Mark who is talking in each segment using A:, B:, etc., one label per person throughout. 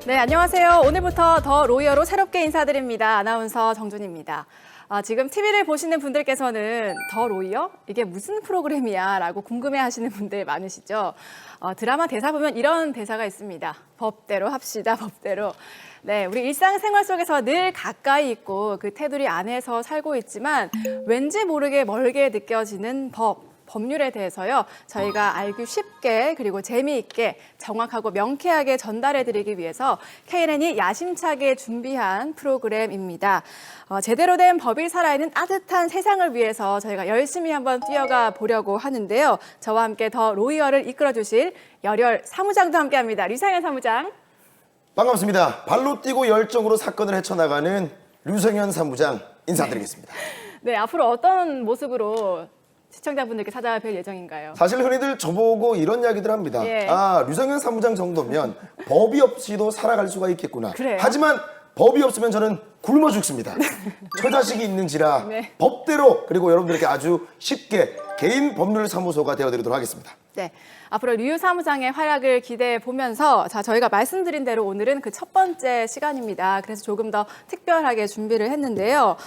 A: 네, 안녕하세요. 오늘부터 더 로이어로 새롭게 인사드립니다. 아나운서 정준입니다. 지금 TV를 보시는 분들께서는 더 로이어? 이게 무슨 프로그램이야? 라고 궁금해하시는 분들 많으시죠? 드라마 대사 보면 이런 대사가 있습니다. 법대로 합시다, 법대로. 네, 우리 일상생활 속에서 늘 가까이 있고 그 테두리 안에서 살고 있지만 왠지 모르게 멀게 느껴지는 법률에 대해서요, 저희가 알기 쉽게 그리고 재미있게 정확하고 명쾌하게 전달해드리기 위해서 KNN이 야심차게 준비한 프로그램입니다. 제대로 된 법이 살아있는 따뜻한 세상을 위해서 저희가 열심히 한번 뛰어가 보려고 하는데요. 저와 함께 더 로이어를 이끌어주실 열혈 사무장도 함께합니다. 류상현 사무장.
B: 반갑습니다. 발로 뛰고 열정으로 사건을 헤쳐나가는 류성현 사무장 인사드리겠습니다.
A: 네, 앞으로 어떤 모습으로 시청자분들께 찾아뵐 예정인가요?
B: 사실 흔히들 저보고 이런 이야기들 합니다.
A: 예.
B: 류성현 사무장 정도면 법이 없이도 살아갈 수가 있겠구나.
A: 그래요?
B: 하지만 법이 없으면 저는 굶어 죽습니다. 처자식이 있는지라
A: 네.
B: 법대로 그리고 여러분들께 아주 쉽게 개인 법률사무소가 되어드리도록 하겠습니다.
A: 네, 앞으로 류 사무장의 활약을 기대해 보면서 저희가 말씀드린 대로 오늘은 그 첫 번째 시간입니다. 그래서 조금 더 특별하게 준비를 했는데요.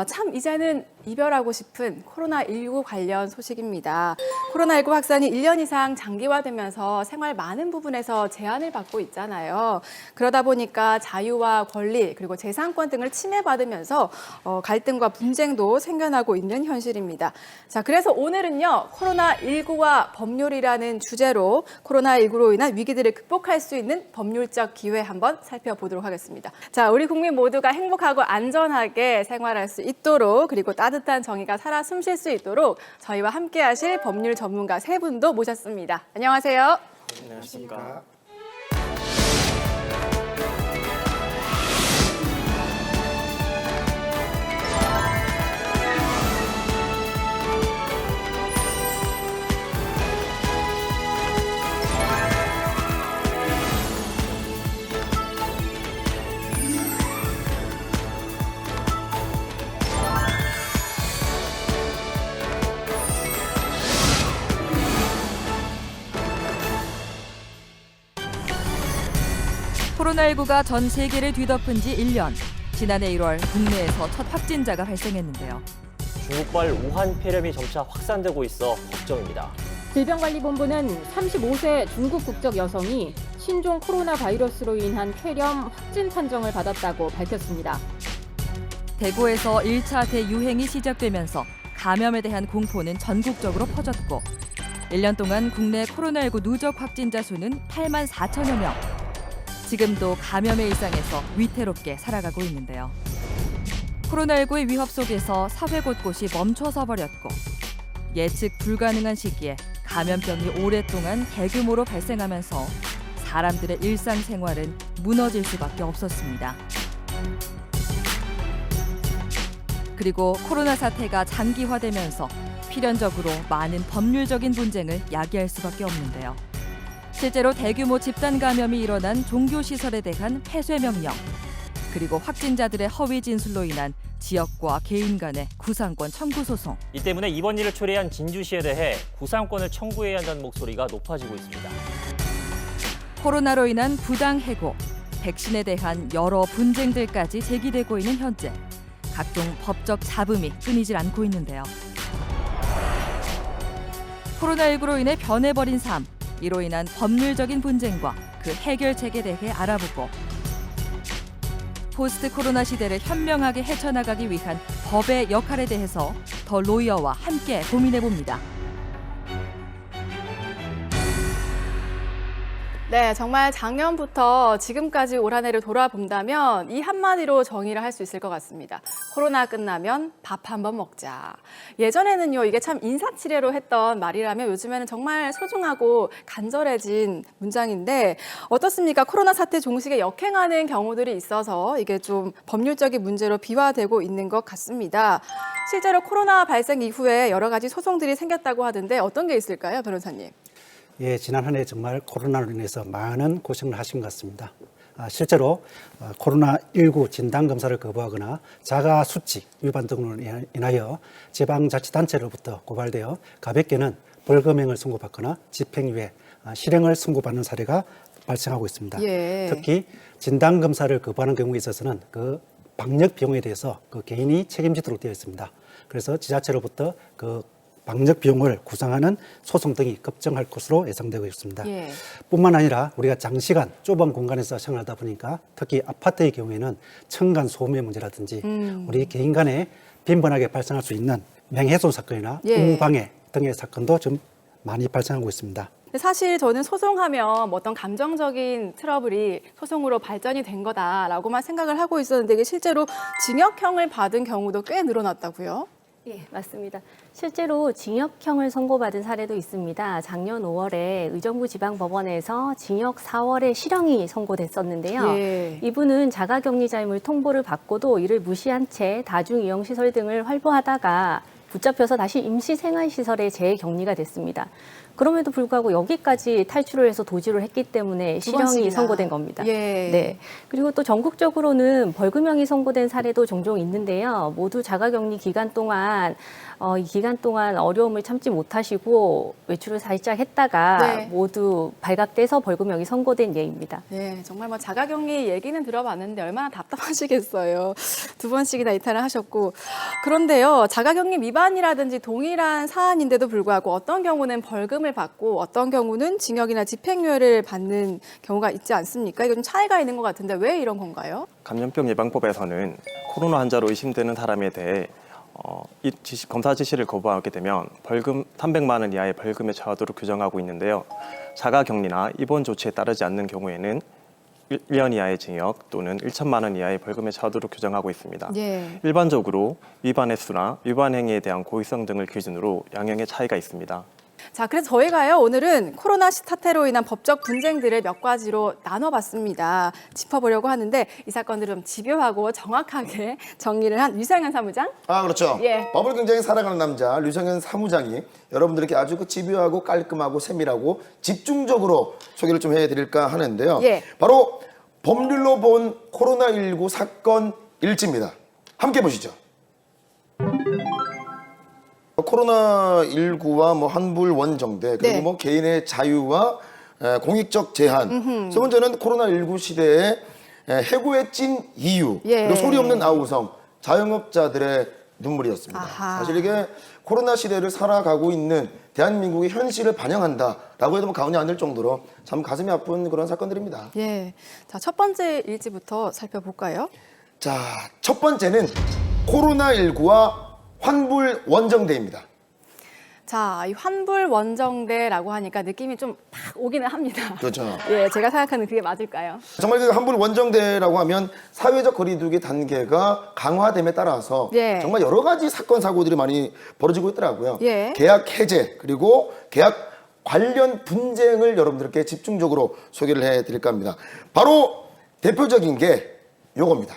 A: 참 이제는 이별하고 싶은 코로나19 관련 소식입니다. 코로나19 확산이 1년 이상 장기화되면서 생활 많은 부분에서 제한을 받고 있잖아요. 그러다 보니까 자유와 권리 그리고 재산권 등을 침해받으면서 갈등과 분쟁도 생겨나고 있는 현실입니다. 자, 그래서 오늘은요, 코로나19와 법률이라는 주제로 코로나19로 인한 위기들을 극복할 수 있는 법률적 기회 한번 살펴보도록 하겠습니다. 자, 우리 국민 모두가 행복하고 안전하게 생활할 수 있도록 그리고 따뜻한 정의가 살아 숨쉴 수 있도록 저희와 함께 하실 법률 전문가 세 분도 모셨습니다. 안녕하세요.
B: 안녕하십니까.
C: 코로나19가 전 세계를 뒤덮은 지 1년. 지난해 1월 국내에서 첫 확진자가 발생했는데요.
D: 중국발 우한 폐렴이 점차 확산되고 있어 걱정입니다.
E: 질병관리본부는 35세 중국 국적 여성이 신종 코로나 바이러스로 인한 폐렴 확진 판정을 받았다고 밝혔습니다.
C: 대구에서 1차 대유행이 시작되면서 감염에 대한 공포는 전국적으로 퍼졌고 1년 동안 국내 코로나19 누적 확진자 수는 8만 4천여 명. 지금도 감염의 일상에서 위태롭게 살아가고 있는데요. 코로나19의 위협 속에서 사회 곳곳이 멈춰서 버렸고 예측 불가능한 시기에 감염병이 오랫동안 대규모로 발생하면서 사람들의 일상생활은 무너질 수밖에 없었습니다. 그리고 코로나 사태가 장기화되면서 필연적으로 많은 법률적인 분쟁을 야기할 수밖에 없는데요. 실제로 대규모 집단 감염이 일어난 종교시설에 대한 폐쇄 명령, 그리고 확진자들의 허위 진술로 인한 지역과 개인 간의 구상권 청구 소송.
D: 이 때문에 이번 일을 초래한 진주시에 대해 구상권을 청구해야 한다는 목소리가 높아지고 있습니다.
C: 코로나로 인한 부당 해고, 백신에 대한 여러 분쟁들까지 제기되고 있는 현재 각종 법적 잡음이 끊이질 않고 있는데요. 코로나19로 인해 변해버린 삶, 이로 인한 법률적인 분쟁과 그 해결책에 대해 알아보고 포스트 코로나 시대를 현명하게 헤쳐나가기 위한 법의 역할에 대해서 더 로이어와 함께 고민해봅니다.
A: 네, 정말 작년부터 지금까지 올 한 해를 돌아본다면 이 한마디로 정의를 할 수 있을 것 같습니다. 코로나 끝나면 밥 한번 먹자. 예전에는요, 이게 참 인사치레로 했던 말이라면 요즘에는 정말 소중하고 간절해진 문장인데 어떻습니까? 코로나 사태 종식에 역행하는 경우들이 있어서 이게 좀 법률적인 문제로 비화되고 있는 것 같습니다. 실제로 코로나 발생 이후에 여러 가지 소송들이 생겼다고 하던데 어떤 게 있을까요, 변호사님?
F: 예, 지난 한 해 정말 코로나로 인해서 많은 고생을 하신 것 같습니다. 실제로 코로나19 진단검사를 거부하거나 자가수치 위반 등으로 인하여 지방자치단체로부터 고발되어 가볍게는 벌금형을 선고받거나 집행유예, 실형을 선고받는 사례가 발생하고 있습니다.
A: 예.
F: 특히 진단 검사를 거부하는 경우에 있어서는 그 방역 비용에 대해서 그 개인이 책임지도록 되어 있습니다. 그래서 지자체로부터 그 방역 비용을 구상하는 소송 등이 급증할 것으로 예상되고 있습니다.
A: 예.
F: 뿐만 아니라 우리가 장시간 좁은 공간에서 생활하다 보니까 특히 아파트의 경우에는 층간 소음의 문제라든지 우리 개인 간에 빈번하게 발생할 수 있는 명예훼손 사건이나
A: 예.
F: 의무방해 등의 사건도 좀 많이 발생하고 있습니다.
A: 근데 사실 저는 소송하면 뭐 어떤 감정적인 트러블이 소송으로 발전이 된 거다라고만 생각을 하고 있었는데 이게 실제로 징역형을 받은 경우도 꽤 늘어났다고요?
G: 예, 맞습니다. 실제로 징역형을 선고받은 사례도 있습니다. 작년 5월에 의정부 지방법원에서 징역 4월에 실형이 선고됐었는데요.
A: 예.
G: 이분은 자가격리자임을 통보를 받고도 이를 무시한 채 다중이용시설 등을 활보하다가 붙잡혀서 다시 임시생활시설에 재격리가 됐습니다. 그럼에도 불구하고 여기까지 탈출을 해서 도주를 했기 때문에
A: 두
G: 실형이
A: 번씩이나.
G: 선고된 겁니다.
A: 예.
G: 네. 그리고 또 전국적으로는 벌금형이 선고된 사례도 종종 있는데요. 모두 자가격리 기간 동안 이 기간 동안 어려움을 참지 못하시고 외출을 살짝 했다가
A: 네.
G: 모두 발각돼서 벌금형이 선고된 예입니다.
A: 네, 정말 뭐 자가격리 얘기는 들어봤는데 얼마나 답답하시겠어요. 두 번씩이나 이탈을 하셨고. 그런데요, 자가격리 위반이라든지 동일한 사안인데도 불구하고 어떤 경우는 벌금을 받고 어떤 경우는 징역이나 집행유예를 받는 경우가 있지 않습니까? 이거 좀 차이가 있는 것 같은데 왜 이런 건가요?
H: 감염병 예방법에서는 코로나 환자로 의심되는 사람에 대해 검사 지시를 거부하게 되면 벌금 300만 원 이하의 벌금에 처하도록 규정하고 있는데요. 자가격리나 입원 조치에 따르지 않는 경우에는 1년 이하의 징역 또는 1천만 원 이하의 벌금에 처하도록 규정하고 있습니다.
A: 예.
H: 일반적으로 위반 횟수나 위반 행위에 대한 고의성 등을 기준으로 양형의 차이가 있습니다.
A: 자, 그래서 저희가요, 오늘은 코로나 사태로 인한 법적 분쟁들을 몇 가지로 나눠봤습니다. 짚어보려고 하는데 이 사건들을 좀 집요하고 정확하게 정리를 한 류성현 사무장.
B: 아, 그렇죠.
A: 예.
B: 법을 굉장히 살아가는 남자 류성현 사무장이 여러분들께 아주 그 집요하고 깔끔하고 세밀하고 집중적으로 소개를 좀 해드릴까 하는데요.
A: 예.
B: 바로 법률로 본 코로나19 사건 일지입니다. 함께 보시죠. 코로나19와 뭐 환불 원정대 그리고
A: 네.
B: 뭐 개인의 자유와 공익적 제한. 세 번째는 코로나19 시대에 해고에 찐 이유.
A: 예.
B: 그리고 소리 없는 아우성. 자영업자들의 눈물이었습니다.
A: 아하.
B: 사실 이게 코로나 시대를 살아가고 있는 대한민국의 현실을 반영한다라고 해도 뭐 과언이 아닐 정도로 참 가슴이 아픈 그런 사건들입니다.
A: 예. 자, 첫 번째 일지부터 살펴볼까요?
B: 자, 첫 번째는 코로나19와 환불 원정대입니다.
A: 자, 이 환불 원정대라고 하니까 느낌이 좀 딱 오기는 합니다.
B: 그렇죠.
A: 예, 제가 생각하는 그게 맞을까요?
B: 정말 그 환불 원정대라고 하면 사회적 거리두기 단계가 강화됨에 따라서
A: 예.
B: 정말 여러 가지 사건 사고들이 많이 벌어지고 있더라고요.
A: 예.
B: 계약 해제 그리고 계약 관련 분쟁을 여러분들께 집중적으로 소개를 해드릴까 합니다. 바로 대표적인 게 요겁니다.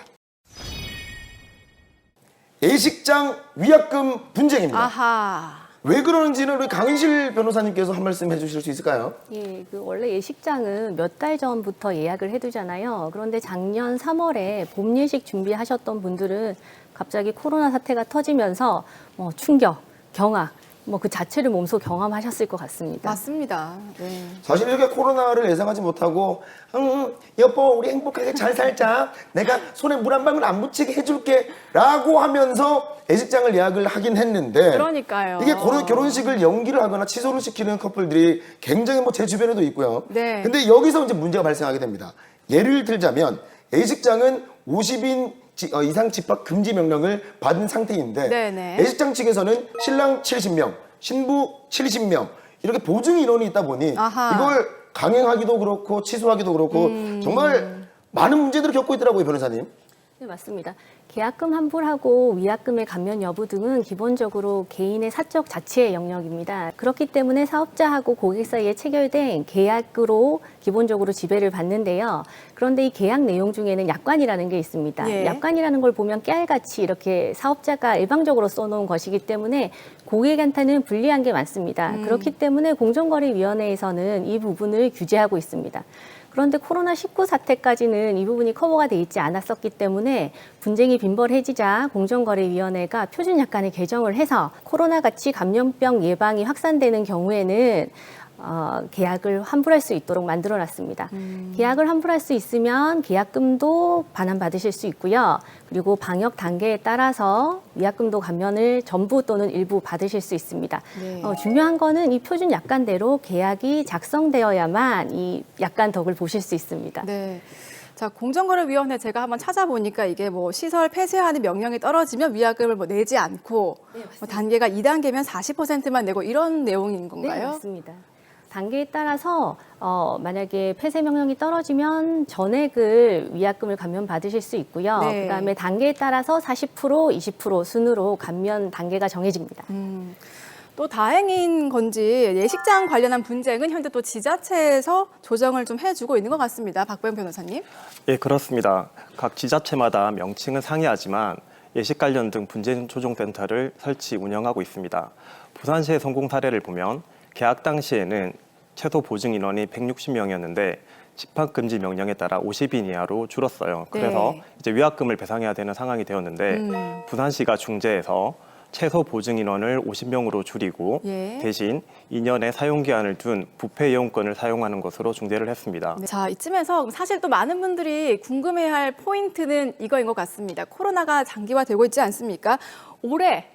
B: 예식장 위약금 분쟁입니다.
A: 아하.
B: 왜 그러는지는 우리 강인실 변호사님께서 한 말씀 해주실 수 있을까요?
G: 예, 원래 예식장은 몇 달 전부터 예약을 해두잖아요. 그런데 작년 3월에 봄 예식 준비하셨던 분들은 갑자기 코로나 사태가 터지면서 충격, 경악, 그 자체를 몸소 경험하셨을 것 같습니다.
A: 맞습니다. 네.
B: 사실 이렇게 코로나를 예상하지 못하고 여보 우리 행복하게 잘 살자 내가 손에 물 한 방울 안 묻히게 해줄게 라고 하면서 예식장을 예약을 하긴 했는데
A: 그러니까요.
B: 이게 결혼식을 연기를 하거나 취소를 시키는 커플들이 굉장히 제 주변에도 있고요.
A: 네.
B: 근데 여기서 이제 문제가 발생하게 됩니다. 예를 들자면 예식장은 50인 이상 집합 금지 명령을 받은 상태인데
A: 네네.
B: 예식장 측에서는 신랑 70명, 신부 70명 이렇게 보증 인원이 있다 보니
A: 아하.
B: 이걸 강행하기도 그렇고 취소하기도 그렇고 정말 많은 문제들을 겪고 있더라고요, 변호사님.
G: 네, 맞습니다. 계약금 환불하고 위약금의 감면 여부 등은 기본적으로 개인의 사적 자치의 영역입니다. 그렇기 때문에 사업자하고 고객 사이에 체결된 계약으로 기본적으로 지배를 받는데요. 그런데 이 계약 내용 중에는 약관이라는 게 있습니다.
A: 예.
G: 약관이라는 걸 보면 깨알같이 이렇게 사업자가 일방적으로 써놓은 것이기 때문에 고객한테는 불리한 게 많습니다. 그렇기 때문에 공정거래위원회에서는 이 부분을 규제하고 있습니다. 그런데 코로나19 사태까지는 이 부분이 커버가 돼 있지 않았었기 때문에 분쟁이 빈번해지자 공정거래위원회가 표준약관을 개정을 해서 코로나같이 감염병 예방이 확산되는 경우에는 계약을 환불할 수 있도록 만들어놨습니다. 계약을 환불할 수 있으면 계약금도 반환받으실 수 있고요. 그리고 방역 단계에 따라서 위약금도 감면을 전부 또는 일부 받으실 수 있습니다.
A: 네.
G: 중요한 거는 이 표준 약관대로 계약이 작성되어야만 이 약관 덕을 보실 수 있습니다.
A: 네. 자, 공정거래위원회 제가 한번 찾아보니까 이게 뭐 시설 폐쇄하는 명령이 떨어지면 위약금을 뭐 내지 않고 뭐 단계가 2단계면 40%만 내고 이런 내용인
G: 네,
A: 건가요?
G: 맞습니다. 단계에 따라서 만약에 폐쇄 명령이 떨어지면 전액을 위약금을 감면 받으실 수 있고요.
A: 네.
G: 그다음에 단계에 따라서 40%, 20% 순으로 감면 단계가 정해집니다.
A: 또 다행인 건지 예식장 관련한 분쟁은 현재 또 지자체에서 조정을 좀 해주고 있는 것 같습니다. 박보영 변호사님.
H: 예, 그렇습니다. 각 지자체마다 명칭은 상이하지만 예식 관련 등 분쟁 조정센터를 설치 운영하고 있습니다. 부산시의 성공 사례를 보면 계약 당시에는 최소 보증 인원이 160명이었는데 집합 금지 명령에 따라 50인 이하로 줄었어요. 그래서
A: 네.
H: 이제 위약금을 배상해야 되는 상황이 되었는데 부산시가 중재해서 최소 보증 인원을 50명으로 줄이고
A: 예.
H: 대신 2년의 사용 기한을 둔 부패 이용권을 사용하는 것으로 중재를 했습니다.
A: 네. 자, 이쯤에서 사실 또 많은 분들이 궁금해할 포인트는 이거인 것 같습니다. 코로나가 장기화되고 있지 않습니까? 올해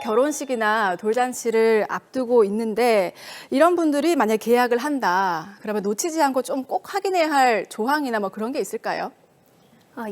A: 결혼식이나 돌잔치를 앞두고 있는데 이런 분들이 만약 계약을 한다. 그러면 놓치지 않고 좀 꼭 확인해야 할 조항이나 뭐 그런 게 있을까요?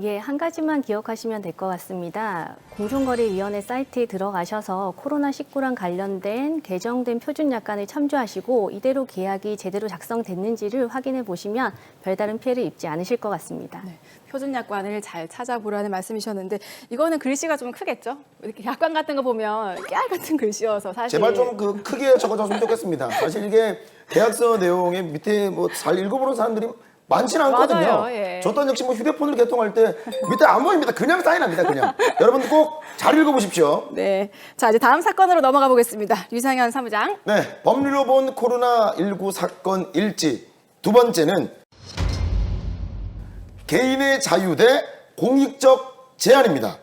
G: 예, 한 가지만 기억하시면 될 것 같습니다. 공정거래위원회 사이트에 들어가셔서 코로나19랑 관련된 개정된 표준 약관을 참조하시고 이대로 계약이 제대로 작성됐는지를 확인해 보시면 별다른 피해를 입지 않으실 것 같습니다.
A: 네, 표준 약관을 잘 찾아보라는 말씀이셨는데 이거는 글씨가 좀 크겠죠? 이렇게 약관 같은 거 보면 깨알 같은 글씨여서 사실
B: 제발 좀 그 크게 적어줬으면 좋겠습니다. 사실 이게 계약서 내용에 밑에 뭐 잘 읽어보는 사람들이 많지는 않거든요.
A: 맞아요, 예.
B: 저 또한 역시 뭐 휴대폰을 개통할 때 밑에 안 보입니다. 그냥 사인합니다. 그냥. 여러분들 꼭 잘 읽어보십시오.
A: 네. 자, 이제 다음 사건으로 넘어가 보겠습니다. 류상현 사무장.
B: 네, 법률로 본 코로나19 사건 일지. 두 번째는 개인의 자유 대 공익적 제한입니다.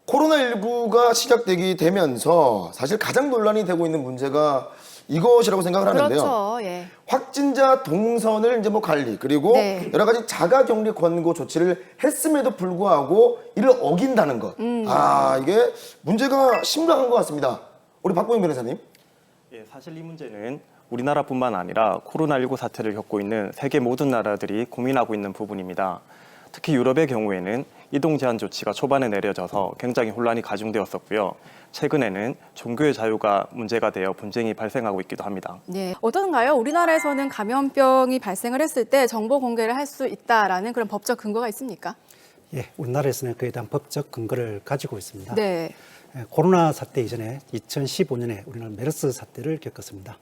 B: 코로나19가 시작되게 되면서 사실 가장 논란이 되고 있는 문제가 이것이라고 생각을 하는데요.
A: 그렇죠. 예.
B: 확진자 동선을 이제 뭐 관리 그리고
A: 네.
B: 여러 가지 자가격리 권고 조치를 했음에도 불구하고 이를 어긴다는 것. 이게 문제가 심각한 것 같습니다. 우리 박보영 변호사님.
H: 예, 사실 이 문제는 우리나라뿐만 아니라 코로나19 사태를 겪고 있는 세계 모든 나라들이 고민하고 있는 부분입니다. 특히 유럽의 경우에는 이동 제한 조치가 초반에 내려져서 굉장히 혼란이 가중되었었고요. 최근에는 종교의 자유가 문제가 되어 분쟁이 발생하고 있기도 합니다.
A: 네. 어떤가요? 우리나라에서는 감염병이 발생을 했을 때 정보 공개를 할 수 있다라는 그런 법적 근거가 있습니까?
F: 예, 우리나라에서는 그에 대한 법적 근거를 가지고 있습니다.
A: 네.
F: 코로나 사태 이전에 2015년에 우리나라 메르스 사태를 겪었습니다.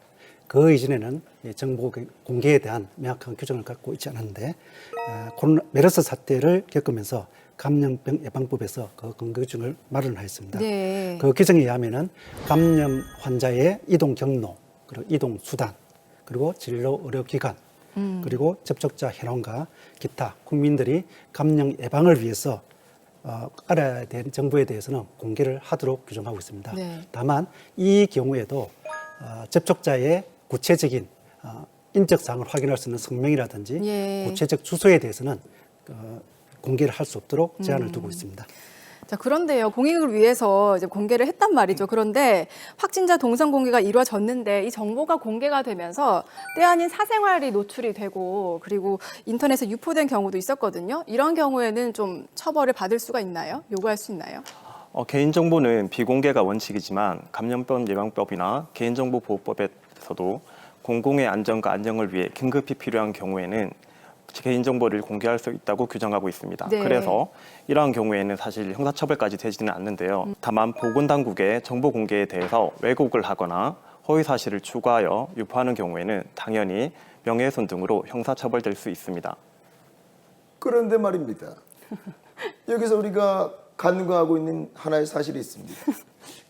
F: 그 이전에는 정보 공개에 대한 명확한 규정을 갖고 있지 않았는데 메르스 사태를 겪으면서 감염병 예방법에서 그 근거 규정을 마련하였습니다.
A: 네.
F: 그 규정에 의하면은 감염 환자의 이동 경로, 그리고 이동 수단, 그리고 진료 의료 기관, 그리고 접촉자 현황과 기타 국민들이 감염 예방을 위해서 알아야 될 정보에 대해서는 공개를 하도록 규정하고 있습니다.
A: 네.
F: 다만 이 경우에도 접촉자의 구체적인 인적사항을 확인할 수 있는 성명이라든지
A: 예.
F: 구체적 주소에 대해서는 공개를 할 수 없도록 제한을 두고 있습니다.
A: 자, 그런데요. 공익을 위해서 이제 공개를 했단 말이죠. 그런데 확진자 동선 공개가 이루어졌는데 이 정보가 공개가 되면서 때 아닌 사생활이 노출이 되고 그리고 인터넷에 유포된 경우도 있었거든요. 이런 경우에는 좀 처벌을 받을 수가 있나요? 요구할 수 있나요?
H: 개인정보는 비공개가 원칙이지만 감염병 예방법이나 개인정보보호법에서도 공공의 안전과 안녕을 위해 긴급히 필요한 경우에는 개인정보를 공개할 수 있다고 규정하고 있습니다.
A: 네.
H: 그래서 이러한 경우에는 사실 형사처벌까지 되지는 않는데요. 다만 보건당국의 정보 공개에 대해서 왜곡을 하거나 허위사실을 추가하여 유포하는 경우에는 당연히 명예훼손 등으로 형사처벌될 수 있습니다.
B: 그런데 말입니다. 여기서 우리가 간과하고 있는 하나의 사실이 있습니다.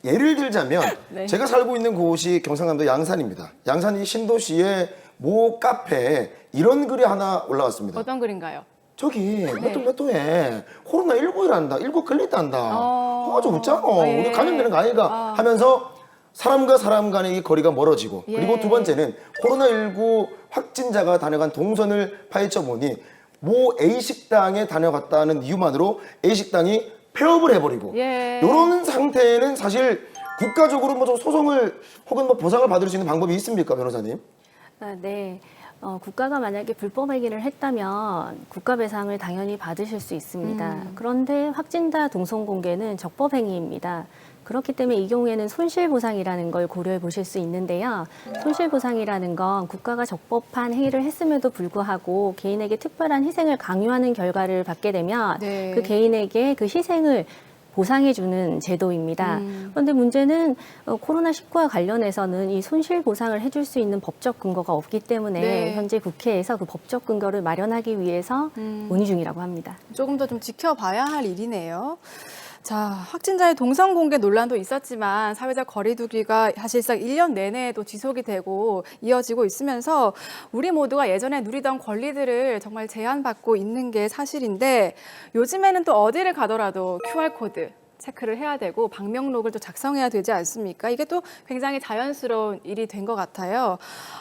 B: 예를 들자면
A: 네.
B: 제가 살고 있는 곳이 경상남도 양산입니다. 양산이 신도시의 모 카페에 이런 글이 하나 올라왔습니다.
A: 어떤 글인가요?
B: 저기 몇 도에 코로나19이란다. 19 걸렸단다. 좀 웃잖아.
A: 예.
B: 우리 감염되는 거 아니가 하면서 사람과 사람 간의 이 거리가 멀어지고 그리고
A: 예.
B: 두 번째는 코로나19 확진자가 다녀간 동선을 파헤쳐 보니 모 A식당에 다녀갔다는 이유만으로 A식당이 폐업을 해버리고
A: 예.
B: 이런 상태에는 사실 국가적으로 뭐 좀 소송을 혹은 뭐 보상을 받을 수 있는 방법이 있습니까, 변호사님?
G: 네. 국가가 만약에 불법 행위를 했다면 국가 배상을 당연히 받으실 수 있습니다. 그런데 확진자 동선 공개는 적법 행위입니다. 그렇기 때문에 이 경우에는 손실보상이라는 걸 고려해 보실 수 있는데요. 손실보상이라는 건 국가가 적법한 행위를 했음에도 불구하고 개인에게 특별한 희생을 강요하는 결과를 받게 되면
A: 네.
G: 그 개인에게 그 희생을 보상해주는 제도입니다. 그런데 문제는 코로나19와 관련해서는 이 손실보상을 해줄 수 있는 법적 근거가 없기 때문에
A: 네.
G: 현재 국회에서 그 법적 근거를 마련하기 위해서 논의 중이라고 합니다.
A: 조금 더 좀 지켜봐야 할 일이네요. 자, 확진자의 동선 공개 논란도 있었지만 사회적 거리두기가 사실상 1년 내내도 지속이 되고 이어지고 있으면서 우리 모두가 예전에 누리던 권리들을 정말 제한받고 있는 게 사실인데 요즘에는 또 어디를 가더라도 QR코드 체크를 해야 되고 방명록을 또 작성해야 되지 않습니까? 이게 또 굉장히 자연스러운 일이 된 것 같아요.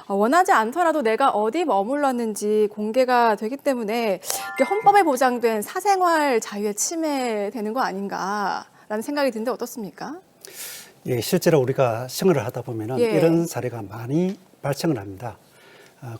A: 원하지 않더라도 내가 어디 머물렀는지 공개가 되기 때문에 이게 헌법에 보장된 사생활 자유의 침해되는 거 아닌가라는 생각이 드는데 어떻습니까?
F: 예, 실제로 우리가 생활을 하다 보면은
A: 예.
F: 이런 사례가 많이 발생을 합니다.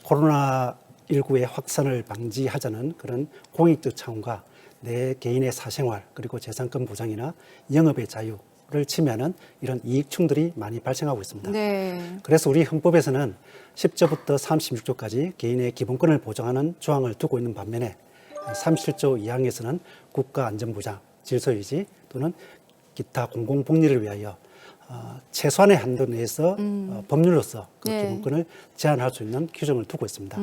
F: 코로나19의 확산을 방지하자는 그런 공익적 차원과 내 개인의 사생활 그리고 재산권 보장이나 영업의 자유를 침해하는 이런 이익충돌이 많이 발생하고 있습니다.
A: 네.
F: 그래서 우리 헌법에서는 10조부터 36조까지 개인의 기본권을 보장하는 조항을 두고 있는 반면에 37조 2항에서는 국가안전보장, 질서유지 또는 기타 공공복리를 위하여 최소한의 한도 내에서 법률로서 그
A: 네.
F: 기본권을 제한할 수 있는 규정을 두고 있습니다.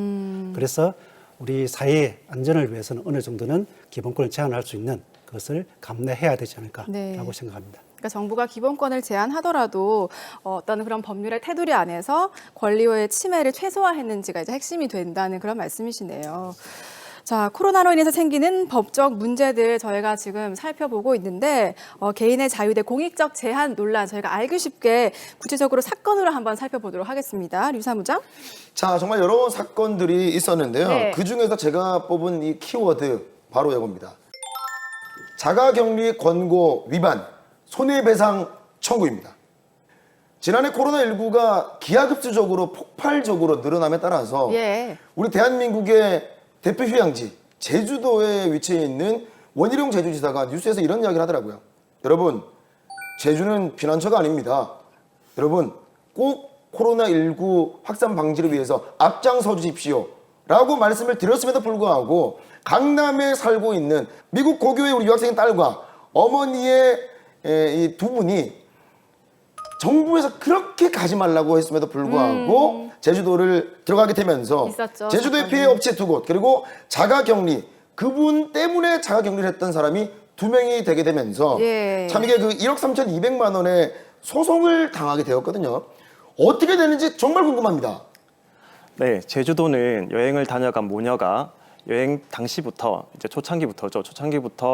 F: 그래서 우리 사회의 안전을 위해서는 어느 정도는 기본권을 제한할 수 있는 것을 감내해야 되지 않을까라고
A: 네.
F: 생각합니다.
A: 그러니까 정부가 기본권을 제한하더라도 어떤 그런 법률의 테두리 안에서 권리의 침해를 최소화했는지가 이제 핵심이 된다는 그런 말씀이시네요. 자, 코로나로 인해서 생기는 법적 문제들 저희가 지금 살펴보고 있는데 개인의 자유 대 공익적 제한 논란 저희가 알기 쉽게 구체적으로 사건으로 한번 살펴보도록 하겠습니다. 류 사무장.
B: 자, 정말 여러 사건들이 있었는데요.
A: 네.
B: 그중에서 제가 뽑은 이 키워드 바로 이겁니다. 자가격리 권고 위반, 손해배상 청구입니다. 지난해 코로나19가 기하급수적으로 폭발적으로 늘어남에 따라서
A: 예.
B: 우리 대한민국의 대표 휴양지 제주도에 위치해 있는 원희룡 제주지사가 뉴스에서 이런 이야기를 하더라고요. 여러분, 제주는 피난처가 아닙니다. 여러분, 꼭 코로나19 확산 방지를 위해서 앞장서 주십시오 라고 말씀을 드렸음에도 불구하고 강남에 살고 있는 미국 고교의 우리 유학생 딸과 어머니의 이 두 분이 정부에서 그렇게 가지 말라고 했음에도 불구하고 제주도를 들어가게 되면서
A: 있었죠,
B: 제주도의
A: 사건이.
B: 피해 업체 2곳 그리고 자가격리 그분 때문에 자가격리를 했던 사람이 2명이 되게 되면서
A: 예.
B: 참 이게 그 1억 3,200만 원의 소송을 당하게 되었거든요. 어떻게 되는지 정말 궁금합니다.
H: 네, 제주도는 여행을 다녀간 모녀가 여행 당시부터 이제 초창기부터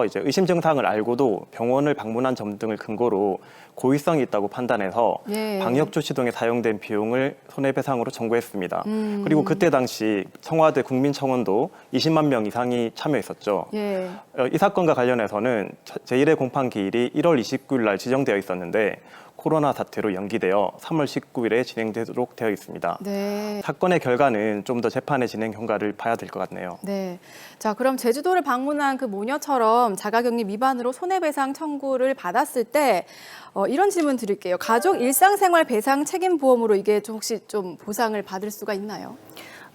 H: 이제 의심 증상을 알고도 병원을 방문한 점 등을 근거로 고의성이 있다고 판단해서
A: 예.
H: 방역 조치 등에 사용된 비용을 손해배상으로 청구했습니다. 그리고 그때 당시 청와대 국민청원도 20만 명 이상이 참여했었죠.
A: 예.
H: 이 사건과 관련해서는 제1회 공판 기일이 1월 29일 날 지정되어 있었는데 코로나 사태로 연기되어 3월 19일에 진행되도록 되어 있습니다.
A: 네.
H: 사건의 결과는 좀 더 재판의 진행 경과를 봐야 될 것 같네요.
A: 네. 자, 그럼 제주도를 방문한 그 모녀처럼 자가격리 위반으로 손해배상 청구를 받았을 때 이런 질문 드릴게요. 가족 일상생활 배상 책임보험으로 이게 좀 혹시 좀 보상을 받을 수가 있나요?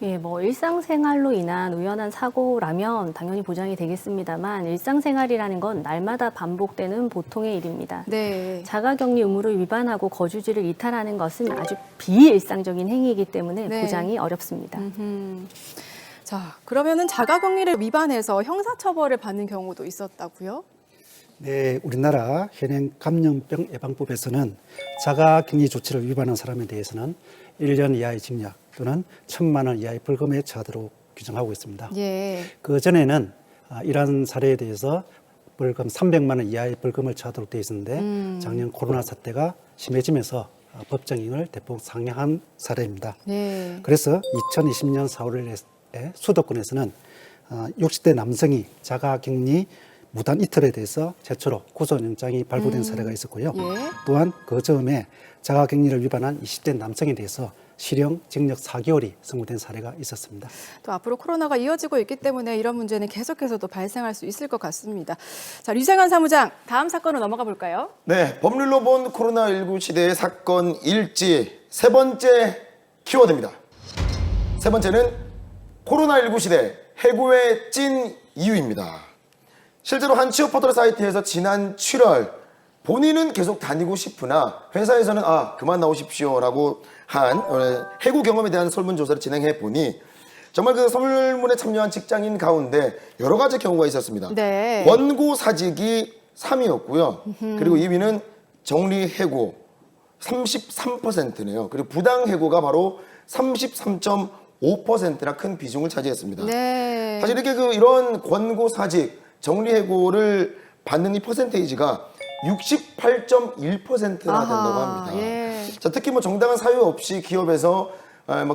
G: 예, 뭐 일상생활로 인한 우연한 사고라면 당연히 보장이 되겠습니다만 일상생활이라는 건 날마다 반복되는 보통의 일입니다.
A: 네.
G: 자가격리 의무를 위반하고 거주지를 이탈하는 것은 아주 비일상적인 행위이기 때문에
A: 네.
G: 보장이 어렵습니다.
A: 자, 그러면은 자가격리를 위반해서 형사처벌을 받는 경우도 있었다고요?
F: 네, 우리나라 현행 감염병 예방법에서는 자가격리 조치를 위반한 사람에 대해서는 1년 이하의 징역 또는 1,000만 원 이하의 벌금에 처하도록 규정하고 있습니다.
A: 예.
F: 그 전에는 이러한 사례에 대해서 벌금 300만 원 이하의 벌금을 처하도록 되어 있었는데 작년 코로나 사태가 심해지면서 법정행을 대폭 상향한 사례입니다.
A: 네.
F: 그래서 2020년 4월에 수도권에서는 60대 남성이 자가격리 무단 이틀에 대해서 최초로 구속영장이 발부된 사례가 있었고요.
A: 예.
F: 또한 그 즈음에 자가격리를 위반한 20대 남성에 대해서 실형 징역 4개월이 선고된 사례가 있었습니다.
A: 또 앞으로 코로나가 이어지고 있기 때문에 이런 문제는 계속해서 또 발생할 수 있을 것 같습니다. 자, 류생환 사무장, 다음 사건으로 넘어가 볼까요?
B: 네, 법률로 본 코로나19 시대의 사건 일지 세 번째 키워드입니다. 세 번째는 코로나19 시대 해고의 찐 이유입니다. 실제로 한 취업 포털 사이트에서 지난 7월 본인은 계속 다니고 싶으나 회사에서는 그만 나오십시오라고 한 해고 경험에 대한 설문조사를 진행해 보니 정말 그 설문에 참여한 직장인 가운데 여러 가지 경우가 있었습니다.
A: 네.
B: 권고사직이 3위였고요. 그리고 2위는 정리해고 33%네요. 그리고 부당해고가 바로 33.5%나 큰 비중을 차지했습니다.
A: 네.
B: 사실 이렇게 이런 권고사직, 정리해고를 받는 이 퍼센테이지가 68.1%나 된다고 합니다.
A: 예.
B: 자, 특히 정당한 사유 없이 기업에서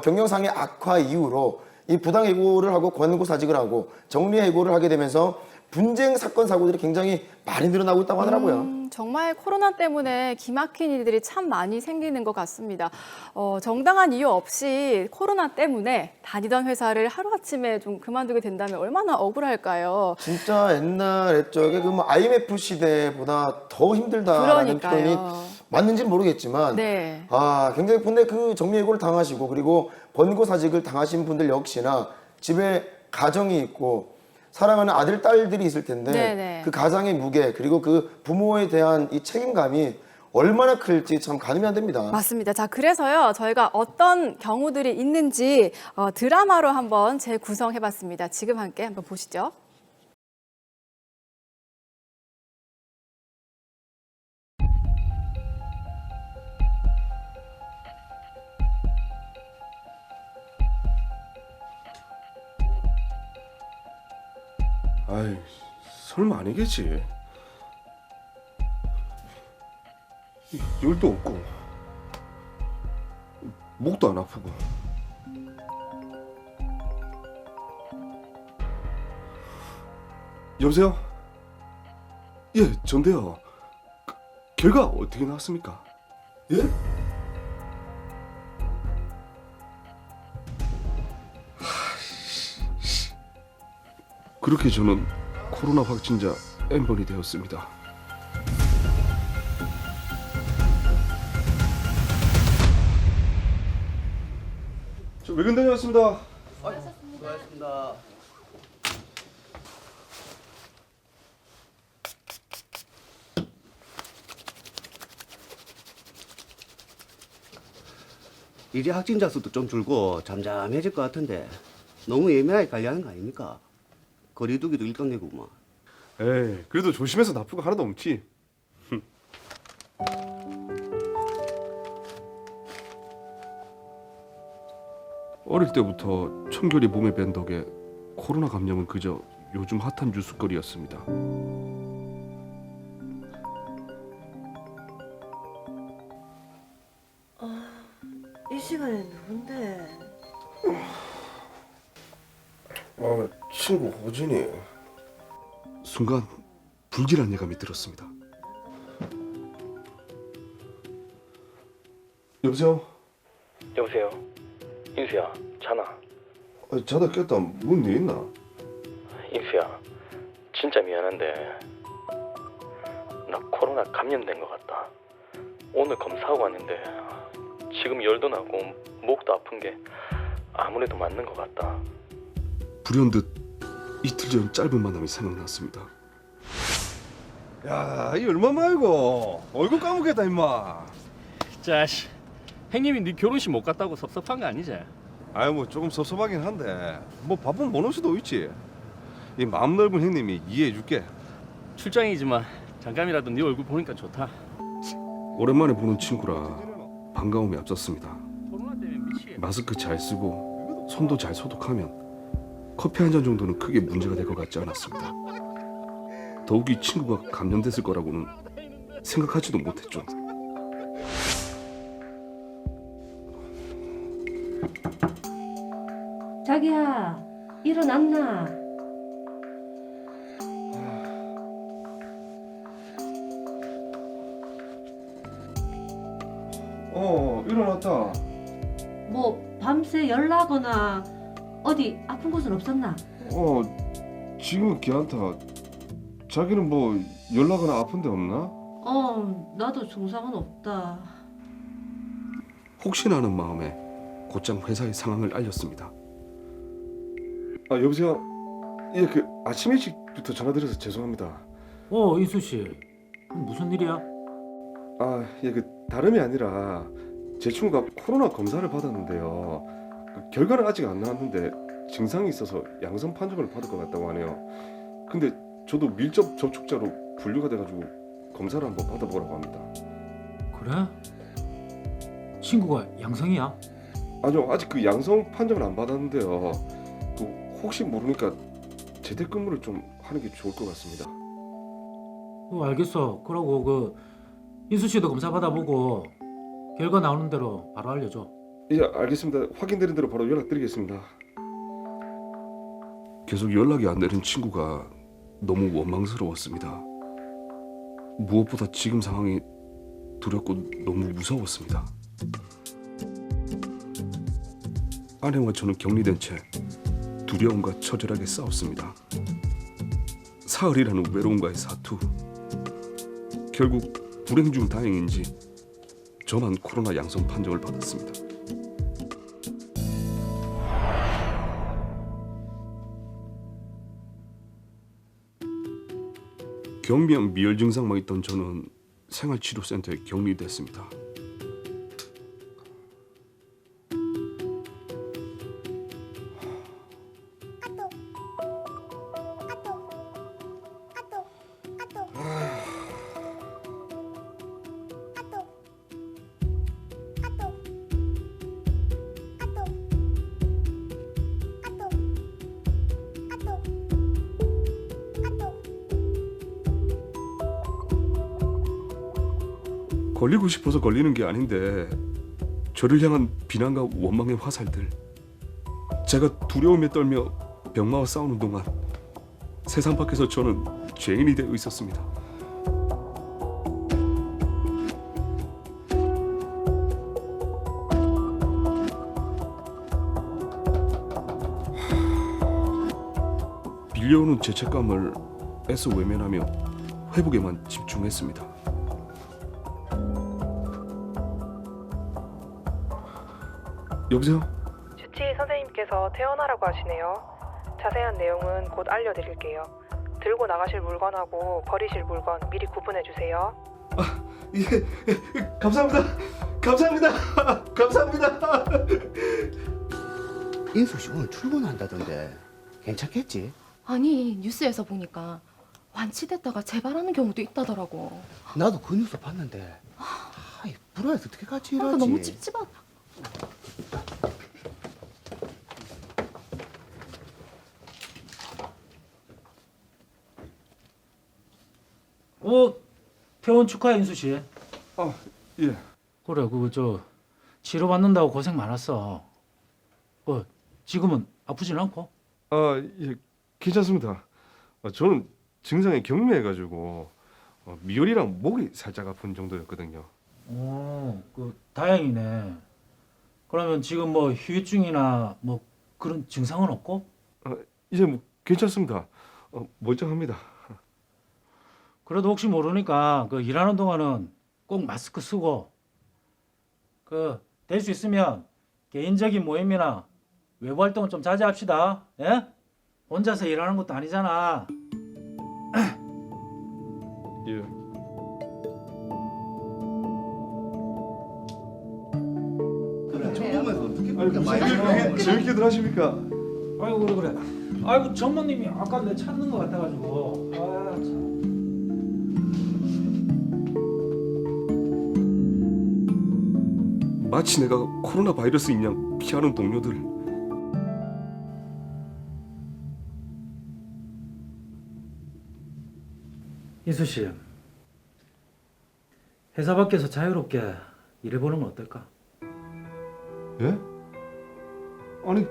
B: 경영상의 악화 이후로 이 부당해고를 하고 권고사직을 하고 정리해고를 하게 되면서 분쟁 사건 사고들이 굉장히 많이 늘어나고 있다고 하더라고요.
A: 정말 코로나 때문에 기막힌 일들이 참 많이 생기는 것 같습니다. 정당한 이유 없이 코로나 때문에 다니던 회사를 하루아침에 좀 그만두게 된다면 얼마나 억울할까요?
B: 진짜 옛날 옛적에 IMF 시대보다 더 힘들다라는
A: 그러니까요.
B: 표현이 맞는지는 모르겠지만
A: 네.
B: 굉장히 근데 그 정리해고를 당하시고 그리고 권고사직을 당하신 분들 역시나 집에 가정이 있고 사랑하는 아들, 딸들이 있을 텐데
A: 네네.
B: 그 가장의 무게 그리고 그 부모에 대한 이 책임감이 얼마나 클지 참 가늠이 안 됩니다.
A: 맞습니다. 자, 그래서요, 저희가 어떤 경우들이 있는지 드라마로 한번 재구성해봤습니다. 지금 함께 한번 보시죠.
I: 아이, 설마 아니겠지? 열도 없고 목도 안 아프고 여보세요? 예, 전데요. 결과 어떻게 나왔습니까? 예? 그렇게 저는 코로나 확진자 N번이 되었습니다. 저 외근 다녀왔습니다.
J: 수고하셨습니다. 이제 확진자 수도 좀 줄고 잠잠해질 것 같은데 너무 예민하게 관리하는 거 아닙니까? 거리두기도 일단계구만.
I: 에이, 그래도 조심해서 나쁠 거 하나도 없지. 어릴 때부터 청결이 몸에 밴 덕에 코로나 감염은 그저 요즘 핫한 뉴스거리였습니다.
K: 이 시간에 누군데?
I: 친구 호진이. 순간 불길한 예감이 들었습니다. 여보세요?
L: 여보세요? 인수야, 자나?
I: 자다 깼다. 뭔 일 있나?
L: 인수야, 진짜 미안한데 나 코로나 감염된 것 같다. 오늘 검사하고 왔는데 지금 열도 나고 목도 아픈 게 아무래도 맞는 것 같다.
I: 불현듯 이틀 전 짧은 만남이 생각났습니다.
M: 야, 이 얼마 말고 얼굴 까먹겠다 임마.
D: 자식, 형님이 네 결혼식 못 갔다고 섭섭한 거 아니지?
M: 아유 뭐 조금 섭섭하긴 한데 뭐 바쁜 못 올 수도 있지. 이 마음 넓은 형님이 이해해줄게.
D: 출장이지만 잠깐이라도 네 얼굴 보니까 좋다.
I: 오랜만에 보는 친구라 반가움이 앞섰습니다.
D: 코로나 때문에 미치겠다.
I: 마스크 잘 쓰고 손도 잘 소독하면 커피 한 잔 정도는 크게 문제가 될 것 같지 않았습니다. 더욱이 친구가 감염됐을 거라고는 생각하지도 못했죠.
K: 자기야, 일어났나?
M: 일어났다.
K: 뭐 밤새 열나거나 어디 아픈 곳은 없었나?
M: 지금은 괜찮다. 자기는 뭐 연락이나 아픈 데 없나?
K: 나도 증상은 없다.
I: 혹시나 하는 마음에 곧장 회사의 상황을 알렸습니다. 여보세요? 예, 아침 일찍부터 전화드려서 죄송합니다.
N: 인수 씨, 무슨 일이야?
M: 예, 다름이 아니라 제 친구가 코로나 검사를 받았는데요. 결과는 아직 안 나왔는데 증상이 있어서 양성 판정을 받을 것 같다고 하네요. 근데 저도 밀접 접촉자로 분류가 돼가지고 검사를 한번 받아보라고 합니다.
N: 그래? 친구가 양성이야?
M: 아니요, 아직 양성 판정을 안 받았는데요. 혹시 모르니까 재택근무를 좀 하는 게 좋을 것 같습니다.
N: 알겠어. 그러고 인수 씨도 검사 받아보고 결과 나오는 대로 바로 알려줘.
M: 예, 알겠습니다. 확인되는 대로 바로 연락드리겠습니다.
I: 계속 연락이 안 되는 친구가 너무 원망스러웠습니다. 무엇보다 지금 상황이 두렵고 너무 무서웠습니다. 아내와 저는 격리된 채 두려움과 처절하게 싸웠습니다. 사흘이라는 외로움과의 사투. 결국 불행 중 다행인지 저만 코로나 양성 판정을 받았습니다. 경미한 미열 증상만 있던 저는 생활치료센터에 격리됐습니다. 걸리고 싶어서 걸리는 게 아닌데 저를 향한 비난과 원망의 화살들. 제가 두려움에 떨며 병마와 싸우는 동안 세상 밖에서 저는 죄인이 되어 있었습니다. 밀려오는 죄책감을 애써 외면하며 회복에만 집중했습니다. 여보세요?
O: 주치 선생님께서 퇴원하라고 하시네요. 자세한 내용은 곧 알려드릴게요. 들고 나가실 물건하고 버리실 물건 미리 구분해 주세요.
M: 예, 감사합니다. 감사합니다.
J: 인수 씨 오늘 출근한다던데 괜찮겠지?
P: 아니 뉴스에서 보니까 완치됐다가 재발하는 경우도 있다더라고.
J: 나도 그 뉴스 봤는데 불안해서 어떻게 같이 일하지?
P: 너무 찝찝하다.
N: 퇴원 축하해 인수 씨.
M: 예.
N: 그래 치료 받는다고 고생 많았어. 지금은 아프진 않고?
M: 예, 괜찮습니다. 저는 증상이 경미해가지고 미열이랑 목이 살짝 아픈 정도였거든요.
N: 다행이네. 그러면 지금 휴유증이나 그런 증상은 없고?
M: 이제 괜찮습니다. 멀쩡합니다.
N: 그래도 혹시 모르니까 일하는 동안은 꼭 마스크 쓰고 될 수 있으면 개인적인 모임이나 외부 활동은 좀 자제합시다. 예? 혼자서 일하는 것도 아니잖아.
M: 예.
J: 많이
M: 재밌게들 하십니까?
N: 아이고 그래. 아이고 전무님이 아까 내 찾는 것 같아가지고. 참.
I: 마치 내가 코로나 바이러스인 양 피하는 동료들.
N: 인수 씨, 회사 밖에서 자유롭게 일해보는 건 어떨까?
M: 예? 아니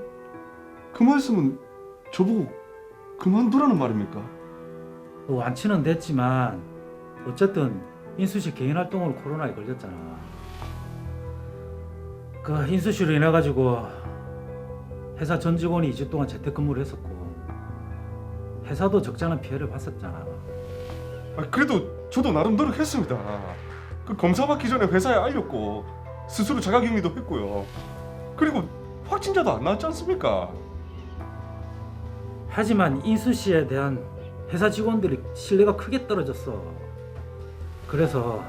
M: 그 말씀은 저보고 그만두라는 말입니까?
N: 완치는 됐지만 어쨌든 인수 씨 개인 활동으로 코로나에 걸렸잖아. 그 인수 씨로 인해 가지고 회사 전 직원이 2주 동안 재택근무를 했었고 회사도 적잖은 피해를 봤었잖아.
M: 그래도 저도 나름 노력했습니다. 그 검사 받기 전에 회사에 알렸고 스스로 자가격리도 했고요. 그리고 확진자도 안 나왔지 않습니까?
N: 하지만 인수 씨에 대한 회사 직원들이 신뢰가 크게 떨어졌어. 그래서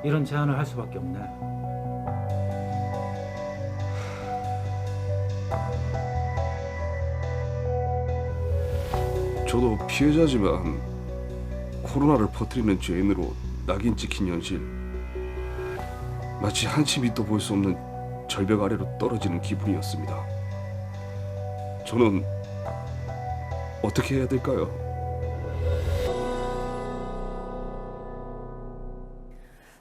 N: 이런 제안을 할 수밖에 없네.
I: 저도 피해자지만 코로나를 퍼뜨리는 죄인으로 낙인 찍힌 현실, 마치 한치 밑도 볼 수 없는 절벽 아래로 떨어지는 기분이었습니다. 저는 어떻게 해야 될까요?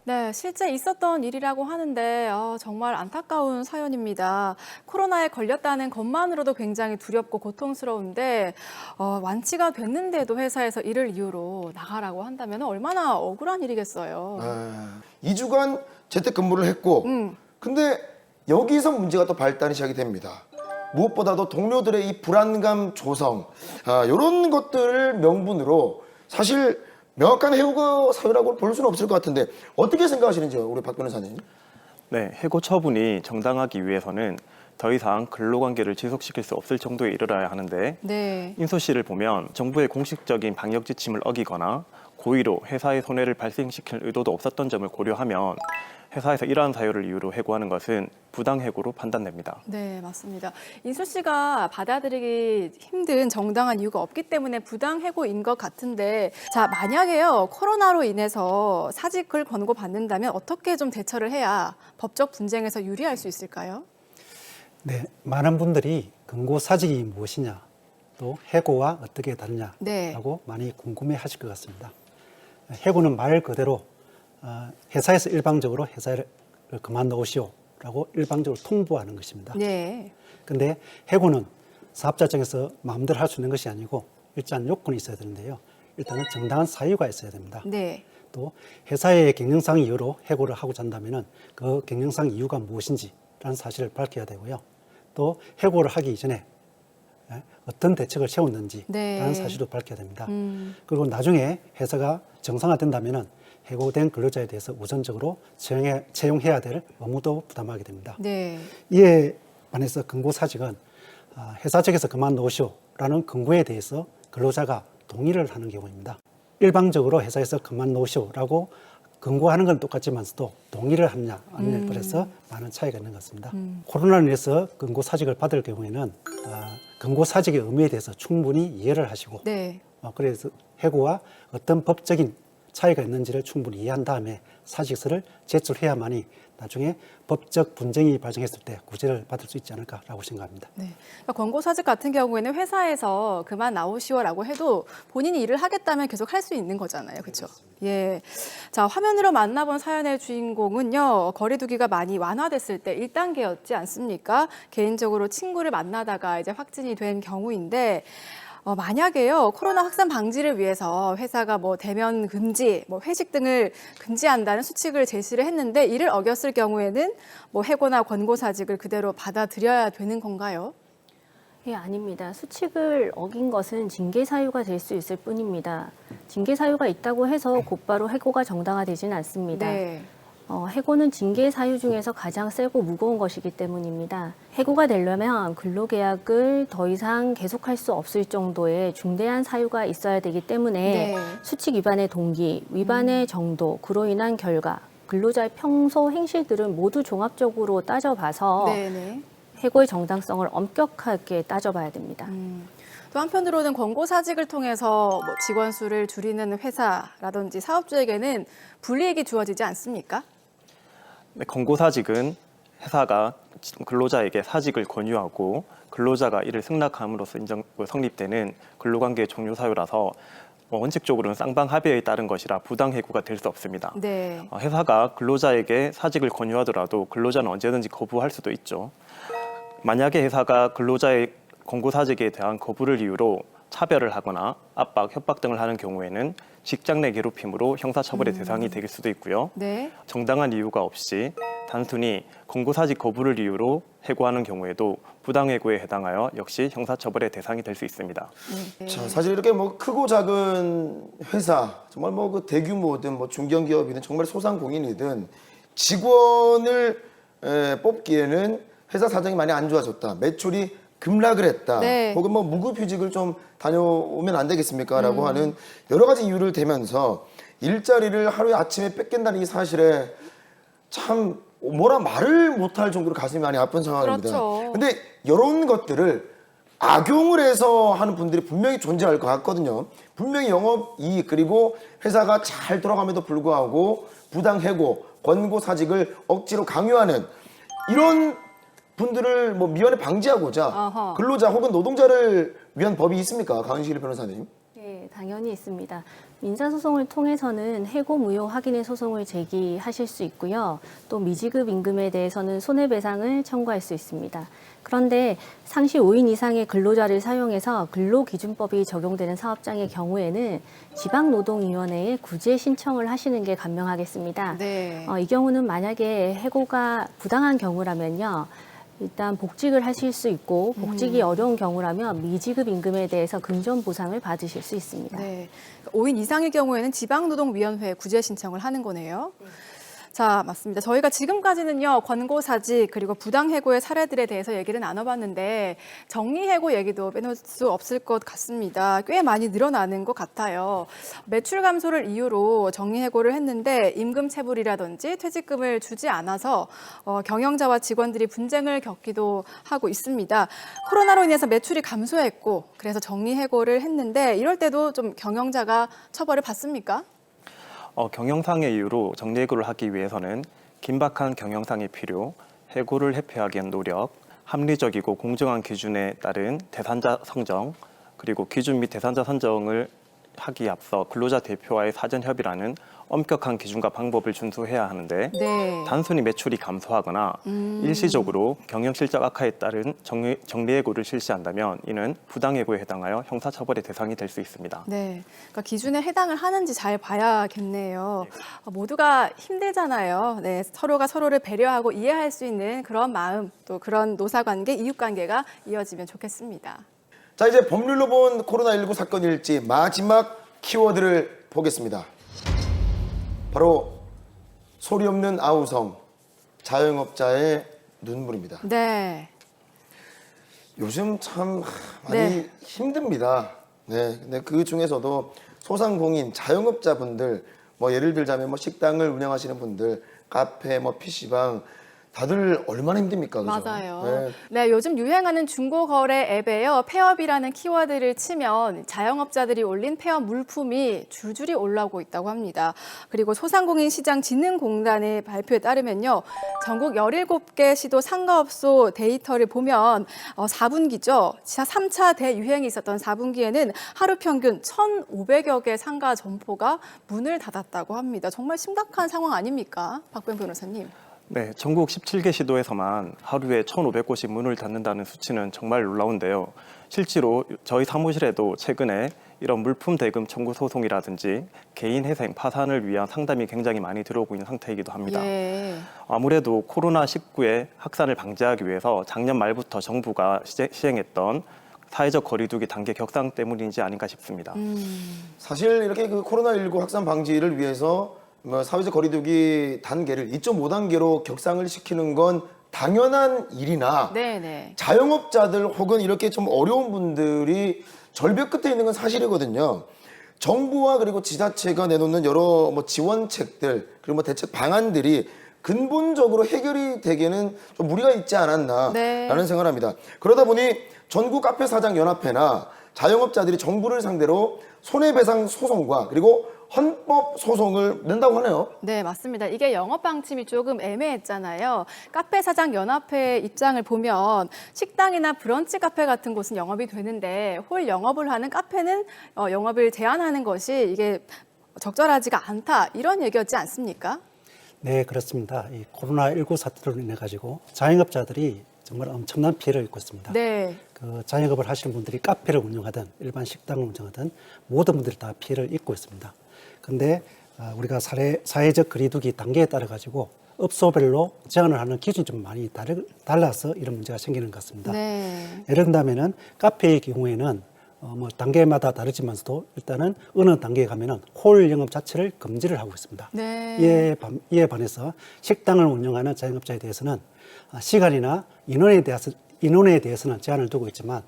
A: 네, 실제 있었던 일이라고 하는데 정말 안타까운 사연입니다. 코로나에 걸렸다는 것만으로도 굉장히 두렵고 고통스러운데 완치가 됐는데도 회사에서 이를 이유로 나가라고 한다면 얼마나 억울한 일이겠어요.
B: 2주간 재택근무를 했고 근데 여기서 문제가 또 발단이 시작이 됩니다. 무엇보다도 동료들의 이 불안감 조성 이런 것들을 명분으로 사실 명확한 해고 사유라고 볼 수는 없을 것 같은데 어떻게 생각하시는지요, 우리 박 변호사님?
H: 네, 해고 처분이 정당하기 위해서는 더 이상 근로관계를 지속시킬 수 없을 정도에 이르러야 하는데
A: 네.
H: 인수 씨를 보면 정부의 공식적인 방역 지침을 어기거나 고의로 회사의 손해를 발생시킬 의도도 없었던 점을 고려하면 회사에서 이러한 사유를 이유로 해고하는 것은 부당해고로 판단됩니다.
A: 네, 맞습니다. 인수 씨가 받아들이기 힘든 정당한 이유가 없기 때문에 부당해고인 것 같은데 자, 만약에요, 코로나로 인해서 사직을 권고받는다면 어떻게 좀 대처를 해야 법적 분쟁에서 유리할 수 있을까요?
F: 네, 많은 분들이 근고사직이 무엇이냐, 또 해고와 어떻게 다르냐라고
A: 네.
F: 많이 궁금해하실 것 같습니다. 해고는 말 그대로 회사에서 일방적으로 회사를 그만두시오라고 일방적으로 통보하는 것입니다.
A: 네.
F: 근데 해고는 사업자 입장에서 마음대로 할 수 있는 것이 아니고 일정한 요건이 있어야 되는데요. 일단은 정당한 사유가 있어야 됩니다.
A: 네.
F: 또 회사의 경영상 이유로 해고를 하고자 한다면 그 경영상 이유가 무엇인지라는 사실을 밝혀야 되고요. 또 해고를 하기 이전에 어떤 대책을 세웠는지라는
A: 네.
F: 사실도 밝혀야 됩니다. 그리고 나중에 회사가 정상화된다면 해고된 근로자에 대해서 우선적으로 채용해야 될 의무도 부담하게 됩니다.
A: 네.
F: 이에 반해서 근고사직은 회사 측에서 그만두시오라는 근고에 대해서 근로자가 동의를 하는 경우입니다. 일방적으로 회사에서 그만두시오라고 근고하는 건 똑같지만서도 동의를 하느냐 아니냐에 따라서 많은 차이가 있는 것 같습니다. 코로나로 인해서 근고사직을 받을 경우에는 근고사직의 의미에 대해서 충분히 이해를 하시고
A: 네.
F: 그래서 해고와 어떤 법적인 차이가 있는지를 충분히 이해한 다음에 사직서를 제출해야만이 나중에 법적 분쟁이 발생했을 때 구제를 받을 수 있지 않을까라고 생각합니다.
A: 네. 그러니까 권고사직 같은 경우에는 회사에서 그만 나오시오라고 해도 본인이 일을 하겠다면 계속 할 수 있는 거잖아요. 그렇죠? 예. 자, 화면으로 만나본 사연의 주인공은요. 거리두기가 많이 완화됐을 때 1단계였지 않습니까? 개인적으로 친구를 만나다가 이제 확진이 된 경우인데 만약에요, 코로나 확산 방지를 위해서 회사가 뭐 대면 금지, 뭐 회식 등을 금지한다는 수칙을 제시를 했는데 이를 어겼을 경우에는 뭐 해고나 권고사직을 그대로 받아들여야 되는 건가요?
G: 예, 아닙니다. 수칙을 어긴 것은 징계 사유가 될 수 있을 뿐입니다. 징계 사유가 있다고 해서 곧바로 해고가 정당화되지는 않습니다.
A: 네.
G: 해고는 징계 사유 중에서 가장 세고 무거운 것이기 때문입니다. 해고가 되려면 근로계약을 더 이상 계속할 수 없을 정도의 중대한 사유가 있어야 되기 때문에
A: 네.
G: 수칙 위반의 동기, 위반의 정도, 그로 인한 결과, 근로자의 평소 행실들은 모두 종합적으로 따져봐서
A: 네네.
G: 해고의 정당성을 엄격하게 따져봐야 됩니다.
A: 또 한편으로는 권고사직을 통해서 뭐 직원 수를 줄이는 회사라든지 사업주에게는 불이익이 주어지지 않습니까?
H: 네, 권고사직은 회사가 근로자에게 사직을 권유하고 근로자가 이를 승낙함으로써 성립되는 근로관계 종료 사유라서 원칙적으로는 쌍방합의에 따른 것이라 부당해고가 될 수 없습니다.
A: 네.
H: 회사가 근로자에게 사직을 권유하더라도 근로자는 언제든지 거부할 수도 있죠. 만약에 회사가 근로자의 권고사직에 대한 거부를 이유로 차별을 하거나 압박, 협박 등을 하는 경우에는 직장 내 괴롭힘으로 형사처벌의 대상이 될 수도 있고요.
A: 네.
H: 정당한 이유가 없이 단순히 권고사직 거부를 이유로 해고하는 경우에도 부당해고에 해당하여 역시 형사처벌의 대상이 될 수 있습니다.
B: 자, 사실 이렇게 뭐 크고 작은 회사, 정말 뭐 그 대규모든 뭐 중견기업이든 정말 소상공인이든 직원을 뽑기에는 회사 사정이 많이 안 좋아졌다. 매출이 급락을 했다.
A: 네.
B: 혹은 뭐 무급휴직을 좀 다녀오면 안 되겠습니까? 라고 하는 여러 가지 이유를 대면서 일자리를 하루에 아침에 뺏긴다는 이 사실에 참 뭐라 말을 못할 정도로 가슴이 많이 아픈 상황입니다.
A: 그렇죠.
B: 근데 이런 것들을 악용을 해서 하는 분들이 분명히 존재할 것 같거든요. 분명히 영업이익 그리고 회사가 잘 돌아감에도 불구하고 부당해고, 권고사직을 억지로 강요하는 이런 분들을 뭐 미연에 방지하고자
A: 아하.
B: 근로자 혹은 노동자를 위한 법이 있습니까? 강은실 변호사님.
G: 네, 당연히 있습니다. 민사소송을 통해서는 해고 무효 확인의 소송을 제기하실 수 있고요. 또 미지급 임금에 대해서는 손해배상을 청구할 수 있습니다. 그런데 상시 5인 이상의 근로자를 사용해서 근로기준법이 적용되는 사업장의 경우에는 지방노동위원회에 구제 신청을 하시는 게 간명하겠습니다.
A: 네.
G: 이 경우는 만약에 해고가 부당한 경우라면요. 일단 복직을 하실 수 있고 복직이 어려운 경우라면 미지급 임금에 대해서 금전 보상을 받으실 수 있습니다.
A: 네. 5인 이상의 경우에는 지방노동위원회에 구제 신청을 하는 거네요. 자, 맞습니다. 저희가 지금까지는요, 권고사직 그리고 부당해고의 사례들에 대해서 얘기를 나눠봤는데 정리해고 얘기도 빼놓을 수 없을 것 같습니다. 꽤 많이 늘어나는 것 같아요. 매출 감소를 이유로 정리해고를 했는데 임금 체불이라든지 퇴직금을 주지 않아서 경영자와 직원들이 분쟁을 겪기도 하고 있습니다. 코로나로 인해서 매출이 감소했고 그래서 정리해고를 했는데 이럴 때도 좀 경영자가 처벌을 받습니까?
H: 경영상의 이유로 정리해고를 하기 위해서는 긴박한 경영상의 필요, 해고를 회피하기 위한 노력, 합리적이고 공정한 기준에 따른 대상자 선정, 그리고 기준 및 대상자 선정을 하기에 앞서 근로자 대표와의 사전 협의라는 엄격한 기준과 방법을 준수해야 하는데
A: 네.
H: 단순히 매출이 감소하거나 일시적으로 경영 실적 악화에 따른 정리해고를 실시한다면 이는 부당해고에 해당하여 형사처벌의 대상이 될 수 있습니다.
A: 네, 그러니까 기준에 해당을 하는지 잘 봐야겠네요. 모두가 힘들잖아요. 네, 서로가 서로를 배려하고 이해할 수 있는 그런 마음, 또 그런 노사관계, 이웃관계가 이어지면 좋겠습니다.
B: 자, 이제 법률로 본 코로나19 사건 일지 마지막 키워드를 보겠습니다. 바로 소리 없는 아우성, 자영업자의 눈물입니다.
A: 네.
B: 요즘 참 많이
A: 네.
B: 힘듭니다. 네, 근데 그 중에서도 소상공인, 자영업자분들, 뭐 예를 들자면 뭐 식당을 운영하시는 분들, 카페, 뭐 PC방, 다들 얼마나 힘듭니까? 그죠?
A: 맞아요. 네, 요즘 유행하는 중고거래 앱에요. 폐업이라는 키워드를 치면 자영업자들이 올린 폐업 물품이 줄줄이 올라오고 있다고 합니다. 그리고 소상공인 시장 진흥공단의 발표에 따르면요. 전국 17개 시도 상가업소 데이터를 보면 4분기죠. 3차 대유행이 있었던 4분기에는 하루 평균 1,500여 개 상가 점포가 문을 닫았다고 합니다. 정말 심각한 상황 아닙니까? 박병 변호사님.
H: 네, 전국 17개 시도에서만 하루에 1,500곳이 문을 닫는다는 수치는 정말 놀라운데요. 실제로 저희 사무실에도 최근에 이런 물품 대금 청구 소송이라든지 개인 회생, 파산을 위한 상담이 굉장히 많이 들어오고 있는 상태이기도 합니다.
A: 예.
H: 아무래도 코로나19의 확산을 방지하기 위해서 작년 말부터 정부가 시행했던 사회적 거리두기 단계 격상 때문인지 아닌가 싶습니다.
B: 사실 이렇게 그 코로나19 확산 방지를 위해서 사회적 거리두기 단계를 2.5단계로 격상을 시키는 건 당연한 일이나
A: 네네.
B: 자영업자들 혹은 이렇게 좀 어려운 분들이 절벽 끝에 있는 건 사실이거든요. 정부와 그리고 지자체가 내놓는 여러 뭐 지원책들 그리고 뭐 대책 방안들이 근본적으로 해결이 되기에는 좀 무리가 있지 않았나라는 생각을 합니다. 그러다 보니 전국 카페 사장 연합회나 자영업자들이 정부를 상대로 손해배상 소송과 그리고 헌법 소송을 낸다고 하네요.
A: 네, 맞습니다. 이게 영업 방침이 조금 애매했잖아요. 카페 사장 연합회 입장을 보면 식당이나 브런치 카페 같은 곳은 영업이 되는데 홀 영업을 하는 카페는 영업을 제한하는 것이 이게 적절하지가 않다. 이런 얘기였지 않습니까?
F: 네, 그렇습니다. 이 코로나19 사태로 인해 가지고 자영업자들이 정말 엄청난 피해를 입고 있습니다.
A: 네.
F: 그 자영업을 하시는 분들이 카페를 운영하든 일반 식당을 운영하든 모든 분들이 다 피해를 입고 있습니다. 그런데 우리가 사회적 거리두기 단계에 따라 가지고 업소별로 제한을 하는 기준이 좀 많이 달라서 이런 문제가 생기는 것 같습니다.
A: 네.
F: 예를 든다면은 카페의 경우에는 뭐 단계마다 다르지만서도 일단은 어느 단계에 가면은 홀 영업 자체를 금지를 하고 있습니다.
A: 네.
F: 이에 반해서 식당을 운영하는 자영업자에 대해서는 시간이나 인원에 대해서는 제한을 두고 있지만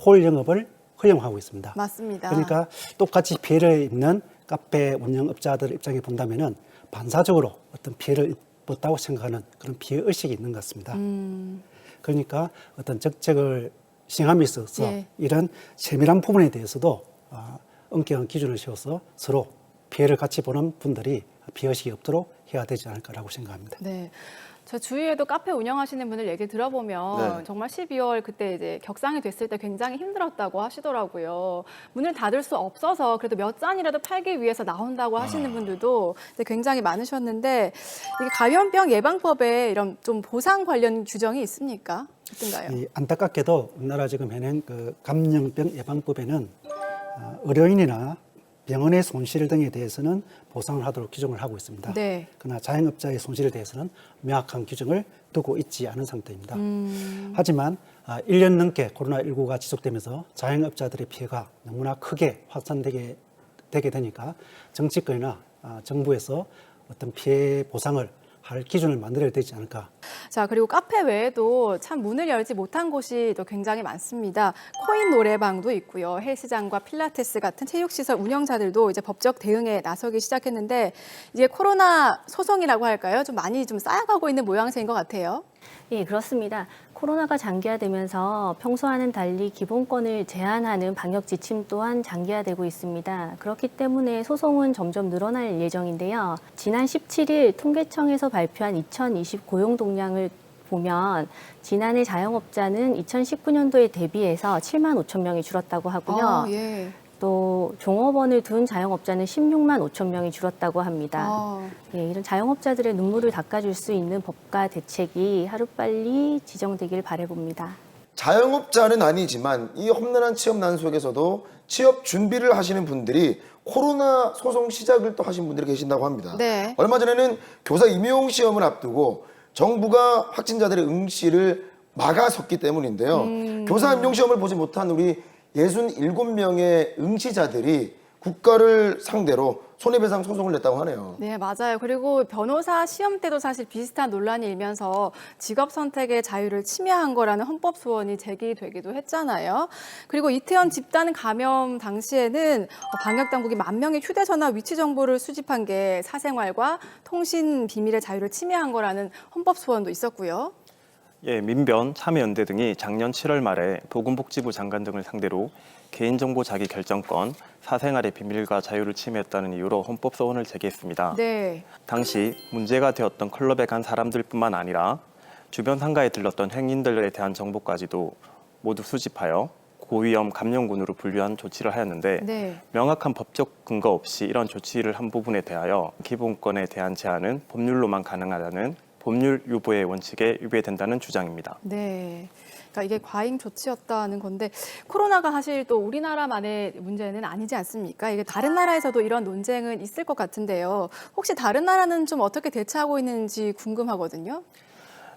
F: 홀 영업을 허용하고 있습니다.
A: 맞습니다.
F: 그러니까 똑같이 피해를 입는 카페 운영업자들 입장에 본다면은 반사적으로 어떤 피해를 입었다고 생각하는 그런 피해 의식이 있는 것 같습니다. 그러니까 어떤 정책을 시행함에 있어서
A: 예.
F: 이런 세밀한 부분에 대해서도 엄격한 기준을 세워서 서로 피해를 같이 보는 분들이 피해 의식이 없도록 해야 되지 않을까라고 생각합니다.
A: 네. 저 주위에도 카페 운영하시는 분들 얘기 들어보면
B: 네.
A: 정말 12월 그때 이제 격상이 됐을 때 굉장히 힘들었다고 하시더라고요. 문을 닫을 수 없어서 그래도 몇 잔이라도 팔기 위해서 나온다고 하시는 분들도 이제 굉장히 많으셨는데 이게 감염병 예방법에 이런 좀 보상 관련 규정이 있습니까? 어떤가요?
F: 안타깝게도 우리나라 지금 현행 그 감염병 예방법에는 의료인이나 병원의 손실 등에 대해서는 보상을 하도록 규정을 하고 있습니다.
A: 네.
F: 그러나 자영업자의 손실에 대해서는 명확한 규정을 두고 있지 않은 상태입니다. 하지만 1년 넘게 코로나19가 지속되면서 자영업자들의 피해가 너무나 크게 확산되게 되니까 정치권이나 정부에서 어떤 피해 보상을 할 기준을 만들어야 되지 않을까.
A: 자, 그리고 카페 외에도 참 문을 열지 못한 곳이 또 굉장히 많습니다. 코인 노래방도 있고요. 헬스장과 필라테스 같은 체육시설 운영자들도 이제 법적 대응에 나서기 시작했는데 이제 코로나 소송이라고 할까요? 좀 많이 좀 쌓여가고 있는 모양새인 것 같아요.
G: 예, 그렇습니다. 코로나가 장기화되면서 평소와는 달리 기본권을 제한하는 방역 지침 또한 장기화되고 있습니다. 그렇기 때문에 소송은 점점 늘어날 예정인데요. 지난 17일 통계청에서 발표한 2020 고용 동향을 보면 지난해 자영업자는 2019년도에 대비해서 7만 5천 명이 줄었다고 하고요.
A: 예.
G: 또 종업원을 둔 자영업자는 16만 5천 명이 줄었다고 합니다. 예, 이런 자영업자들의 눈물을 닦아줄 수 있는 법과 대책이 하루빨리 지정되길 바라봅니다.
B: 자영업자는 아니지만 이 험난한 취업 난 속에서도 취업 준비를 하시는 분들이 코로나 소송 시작을 또 하신 분들이 계신다고 합니다.
A: 네.
B: 얼마 전에는 교사 임용 시험을 앞두고 정부가 확진자들의 응시를 막아섰기 때문인데요. 교사 임용 시험을 보지 못한 우리 67명의 응시자들이 국가를 상대로 손해배상 소송을 냈다고 하네요.
A: 네, 맞아요. 그리고 변호사 시험 때도 사실 비슷한 논란이 일면서 직업 선택의 자유를 침해한 거라는 헌법 소원이 제기되기도 했잖아요. 그리고 이태원 집단 감염 당시에는 방역 당국이 10,000명의 휴대전화 위치 정보를 수집한 게 사생활과 통신 비밀의 자유를 침해한 거라는 헌법 소원도 있었고요.
H: 예, 민변, 참여연대 등이 작년 7월 말에 보건복지부 장관 등을 상대로 개인정보 자기 결정권, 사생활의 비밀과 자유를 침해했다는 이유로 헌법 소원을 제기했습니다.
A: 네.
H: 당시 문제가 되었던 클럽에 간 사람들뿐만 아니라 주변 상가에 들렀던 행인들에 대한 정보까지도 모두 수집하여 고위험 감염군으로 분류한 조치를 하였는데
A: 네.
H: 명확한 법적 근거 없이 이런 조치를 한 부분에 대하여 기본권에 대한 제한은 법률로만 가능하다는 법률 유보의 원칙에 위배된다는 주장입니다.
A: 네. 그러니까 이게 과잉 조치였다는 건데 코로나가 사실 또 우리나라만의 문제는 아니지 않습니까? 이게 다른 나라에서도 이런 논쟁은 있을 것 같은데요. 혹시 다른 나라는 좀 어떻게 대처하고 있는지 궁금하거든요.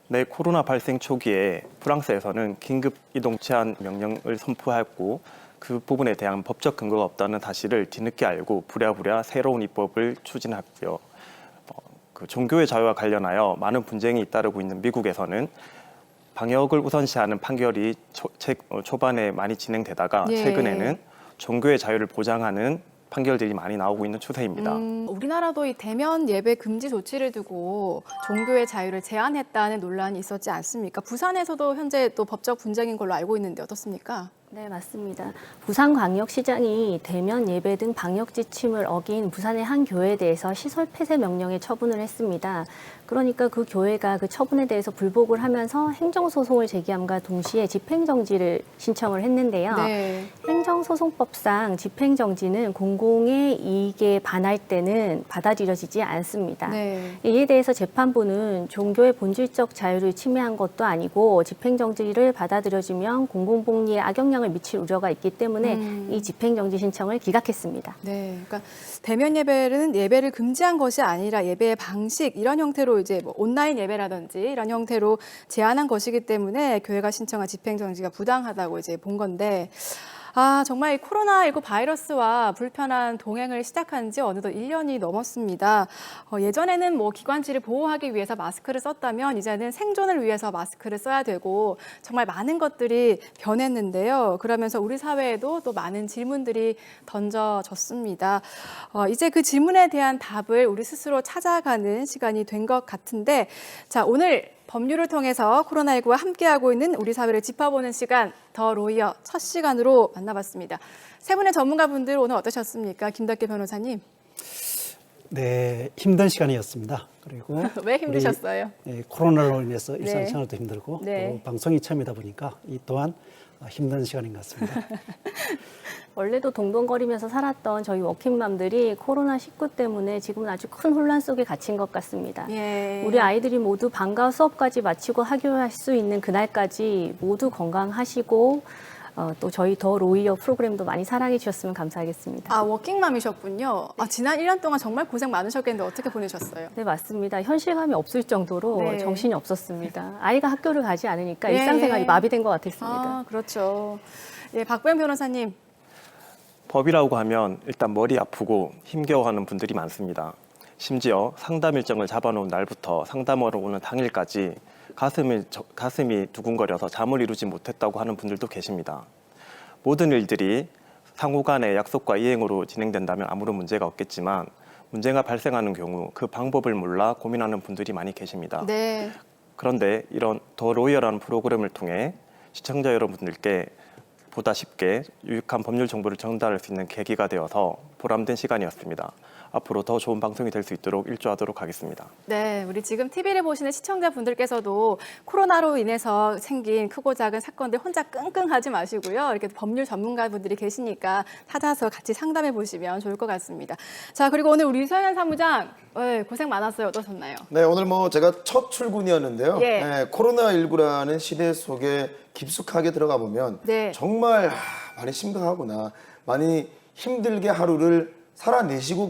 H: 네, 코로나 발생 초기에 프랑스에서는 긴급 이동 제한 명령을 선포했고 그 부분에 대한 법적 근거가 없다는 사실을 뒤늦게 알고 부랴부랴 새로운 입법을 추진했고요. 그 종교의 자유와 관련하여 많은 분쟁이 잇따르고 있는 미국에서는 방역을 우선시하는 판결이 초반에 많이 진행되다가
A: 예.
H: 최근에는 종교의 자유를 보장하는 판결들이 많이 나오고 있는 추세입니다.
A: 우리나라도 이 대면 예배 금지 조치를 두고 종교의 자유를 제한했다는 논란이 있었지 않습니까? 부산에서도 현재 또 법적 분쟁인 걸로 알고 있는데 어떻습니까?
G: 네, 맞습니다. 부산광역시장이 대면 예배 등 방역 지침을 어긴 부산의 한 교회에 대해서 시설 폐쇄 명령에 처분을 했습니다. 그러니까 그 교회가 그 처분에 대해서 불복을 하면서 행정소송을 제기함과 동시에 집행정지를 신청을 했는데요.
A: 네.
G: 행정소송법상 집행정지는 공공의 이익에 반할 때는 받아들여지지 않습니다.
A: 네.
G: 이에 대해서 재판부는 종교의 본질적 자유를 침해한 것도 아니고 집행정지를 받아들여지면 공공복리에 악영향을 미칠 우려가 있기 때문에 이 집행정지 신청을 기각했습니다.
A: 네, 그러니까 대면 예배는 예배를 금지한 것이 아니라 예배의 방식 이런 형태로 이제 뭐 온라인 예배라든지 이런 형태로 제한한 것이기 때문에 교회가 신청한 집행정지가 부당하다고 이제 본 건데. 정말 이 코로나19 바이러스와 불편한 동행을 시작한 지 어느덧 1년이 넘었습니다. 예전에는 뭐 기관지를 보호하기 위해서 마스크를 썼다면 이제는 생존을 위해서 마스크를 써야 되고 정말 많은 것들이 변했는데요. 그러면서 우리 사회에도 또 많은 질문들이 던져졌습니다. 이제 그 질문에 대한 답을 우리 스스로 찾아가는 시간이 된 것 같은데, 자, 오늘 법률을 통해서 코로나19와 함께하고 있는 우리 사회를 짚어보는 시간, 더 로이어 첫 시간으로 만나봤습니다. 세 분의 전문가분들 오늘 어떠셨습니까? 김덕기 변호사님.
F: 네, 힘든 시간이었습니다. 그리고
A: 왜 힘드셨어요?
F: 코로나로 인해서
A: 네.
F: 일상생활도 힘들고
A: 네.
F: 또 방송이 처음이다 보니까 이 또한 힘든 시간인 것 같습니다.
G: 원래도 동동거리면서 살았던 저희 워킹맘들이 코로나19 때문에 지금은 아주 큰 혼란 속에 갇힌 것 같습니다.
A: 예.
G: 우리 아이들이 모두 방과 수업까지 마치고 학교할 수 있는 그날까지 모두 건강하시고 또 저희 더 로이어 프로그램도 많이 사랑해 주셨으면 감사하겠습니다.
A: 워킹맘이셨군요. 지난 1년 동안 정말 고생 많으셨겠는데 어떻게 보내셨어요?
G: 네, 맞습니다. 현실감이 없을 정도로
A: 네.
G: 정신이 없었습니다. 아이가 학교를 가지 않으니까
A: 예,
G: 일상생활이
A: 예.
G: 마비된 것 같았습니다.
A: 그렇죠. 예, 박보영 변호사님.
H: 법이라고 하면 일단 머리 아프고 힘겨워하는 분들이 많습니다. 심지어 상담 일정을 잡아놓은 날부터 상담하러 오는 당일까지 가슴이 두근거려서 잠을 이루지 못했다고 하는 분들도 계십니다. 모든 일들이 상호 간의 약속과 이행으로 진행된다면 아무런 문제가 없겠지만 문제가 발생하는 경우 그 방법을 몰라 고민하는 분들이 많이 계십니다.
A: 네.
H: 그런데 이런 더 로이어라는 프로그램을 통해 시청자 여러분들께 보다 쉽게 유익한 법률 정보를 전달할 수 있는 계기가 되어서 보람된 시간이었습니다. 앞으로 더 좋은 방송이 될 수 있도록 일조하도록 하겠습니다.
A: 네, 우리 지금 TV를 보시는 시청자분들께서도 코로나로 인해서 생긴 크고 작은 사건들 혼자 끙끙하지 마시고요. 이렇게 법률 전문가분들이 계시니까 찾아서 같이 상담해 보시면 좋을 것 같습니다. 자, 그리고 오늘 우리 서현 사무장 고생 많았어요. 어떠셨나요?
B: 네, 오늘 제가 첫 출근이었는데요.
A: 예.
B: 네, 코로나19라는 시대 속에 깊숙하게 들어가 보면
A: 네.
B: 정말 많이 심각하구나, 많이 힘들게 하루를 살아내시고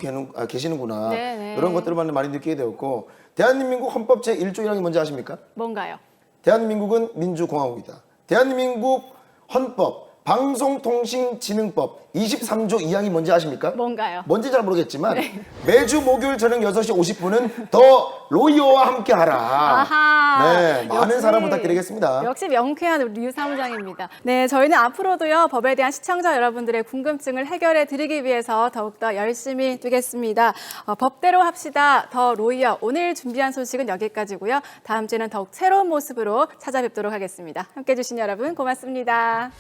B: 계시는구나,
A: 네, 네.
B: 이런 것들을 많이 느끼게 되었고, 대한민국 헌법 제1조 1항이 뭔지 아십니까?
A: 뭔가요?
B: 대한민국은 민주공화국이다. 대한민국 헌법 방송통신진흥법 23조 2항이 뭔지 아십니까?
A: 뭔가요?
B: 뭔지 잘 모르겠지만 매주 목요일 저녁 6시 50분은 더 로이어와 함께하라.
A: 아하.
B: 네, 많은
A: 역시,
B: 사랑 부탁드리겠습니다.
A: 역시 명쾌한 우리 류 사무장입니다. 네, 저희는 앞으로도요 법에 대한 시청자 여러분들의 궁금증을 해결해 드리기 위해서 더욱더 열심히 뛰겠습니다. 법대로 합시다. 더 로이어. 오늘 준비한 소식은 여기까지고요. 다음 주에는 더욱 새로운 모습으로 찾아뵙도록 하겠습니다. 함께해 주신 여러분 고맙습니다.